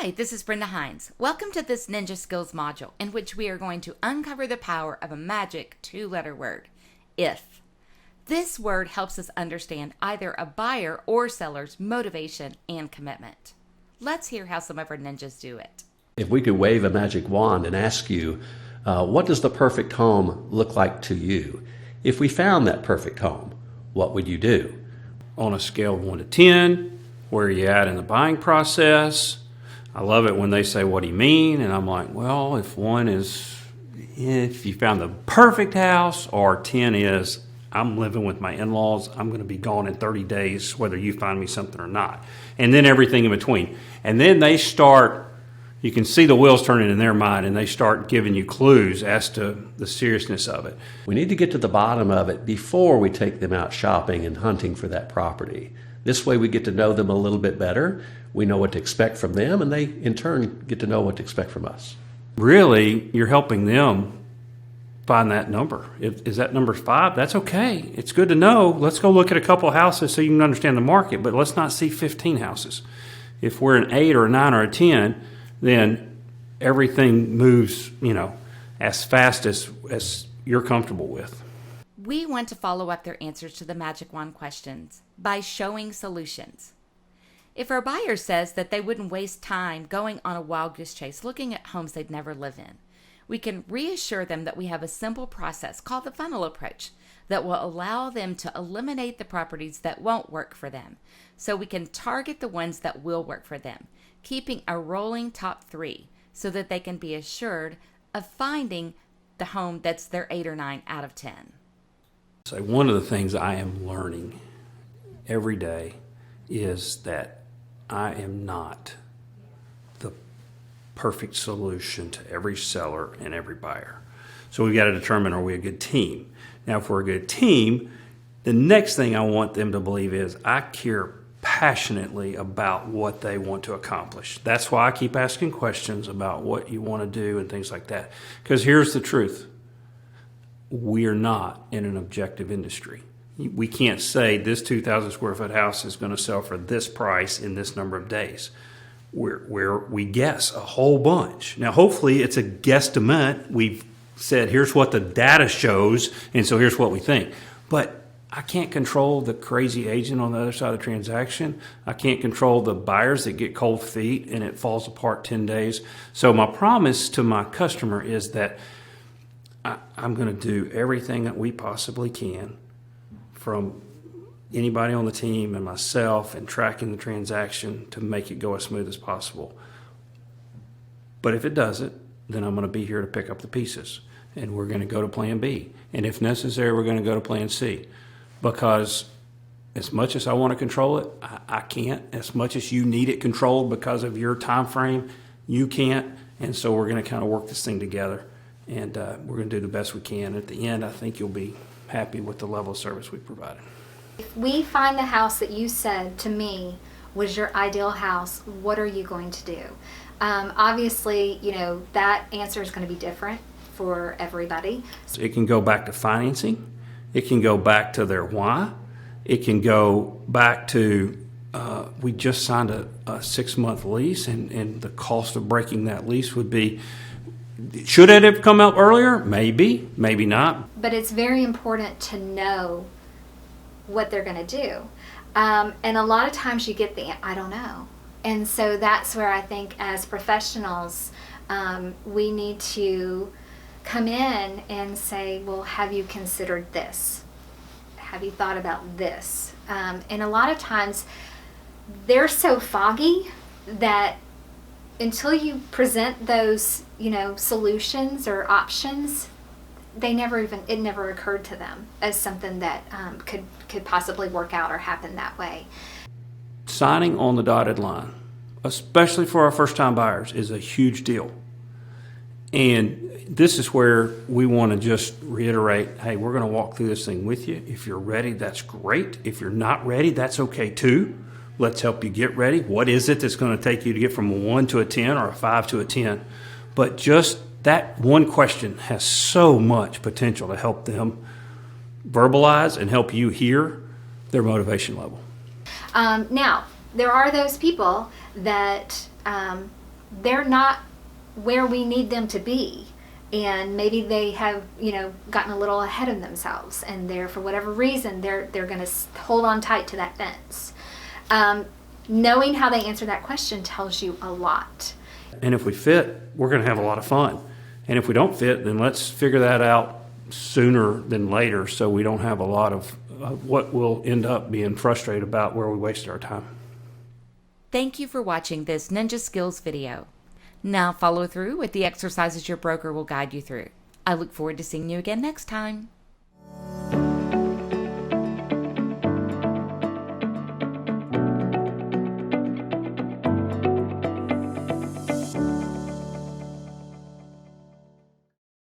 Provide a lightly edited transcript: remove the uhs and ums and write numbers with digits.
Hi, this is Brenda Hines. Welcome to this Ninja Skills module in which we are going to uncover the power of a magic two-letter word, if. This word helps us understand either a buyer or seller's motivation and commitment. Let's hear how some of our ninjas do it. If we could wave a magic wand and ask you, what does the perfect home look like to you? If we found that perfect home, what would you do? On a scale of 1 to 10, where are you at in the buying process? I love it when they say, what do you mean? And I'm like, well, if 1 is, if you found the perfect house, or 10 is, I'm living with my in-laws, I'm going to be gone in 30 days, whether you find me something or not. And then everything in between. And then they start, you can see the wheels turning in their mind, and they start giving you clues as to the seriousness of it. We need to get to the bottom of it before we take them out shopping and hunting for that property. This way we get to know them a little bit better. We know what to expect from them, and they, in turn, get to know what to expect from us. Really, you're helping them find that number. Is that number 5? That's okay. It's good to know. Let's go look at a couple of houses so you can understand the market, but let's not see 15 houses. If we're an 8 or a 9 or a 10, then everything moves, as fast as you're comfortable with. We want to follow up their answers to the Magic Wand questions by showing solutions. If our buyer says that they wouldn't waste time going on a wild goose chase looking at homes they'd never live in, we can reassure them that we have a simple process called the funnel approach that will allow them to eliminate the properties that won't work for them, so we can target the ones that will work for them, keeping a rolling top 3 so that they can be assured of finding the home that's their 8 or 9 out of 10. So one of the things I am learning every day is that I am not the perfect solution to every seller and every buyer. So we've got to determine, are we a good team? Now, if we're a good team, the next thing I want them to believe is I care passionately about what they want to accomplish. That's why I keep asking questions about what you want to do and things like that. Because here's the truth. We are not in an objective industry. We can't say this 2,000 square foot house is going to sell for this price in this number of days. Where we guess a whole bunch. Now, hopefully it's a guesstimate. We've said, here's what the data shows, and so here's what we think. But I can't control the crazy agent on the other side of the transaction. I can't control the buyers that get cold feet and it falls apart 10 days. So my promise to my customer is that I'm going to do everything that we possibly can, from anybody on the team and myself, and tracking the transaction to make it go as smooth as possible. But if it doesn't, then I'm going to be here to pick up the pieces, and we're going to go to plan B. And if necessary, we're going to go to plan C, because as much as I want to control it, I can't. As much as you need it controlled because of your time frame, you can't. And so we're going to kind of work this thing together, and we're going to do the best we can. At the end, I think you'll be happy with the level of service we provided. If we find the house that you said to me was your ideal house, what are you going to do? Obviously, that answer is going to be different for everybody. It can go back to financing. It can go back to their why. It can go back to, we just signed a 6-month lease, and the cost of breaking that lease would be, should it have come out earlier? Maybe, maybe not. But it's very important to know what they're going to do. And a lot of times you get the, I don't know. And so that's where I think as professionals, we need to come in and say, well, have you considered this? Have you thought about this? And a lot of times they're so foggy that until you present those, solutions or options, it never occurred to them as something that could possibly work out or happen that way. Signing on the dotted line, especially for our first-time buyers, is a huge deal. And this is where we want to just reiterate, hey, we're going to walk through this thing with you. If you're ready, that's great. If you're not ready, that's okay too. Let's help you get ready. What is it that's going to take you to get from a 1 to a 10 or a 5 to a 10? But just that one question has so much potential to help them verbalize and help you hear their motivation level. Now, there are those people that they're not where we need them to be. And maybe they have, gotten a little ahead of themselves, and they're, for whatever reason, they're going to hold on tight to that fence. Knowing how they answer that question tells you a lot. And if we fit, we're going to have a lot of fun. And if we don't fit, then let's figure that out sooner than later, so we don't have a lot of what we'll end up being frustrated about where we wasted our time. Thank you for watching this Ninja Skills video. Now follow through with the exercises your broker will guide you through. I look forward to seeing you again next time.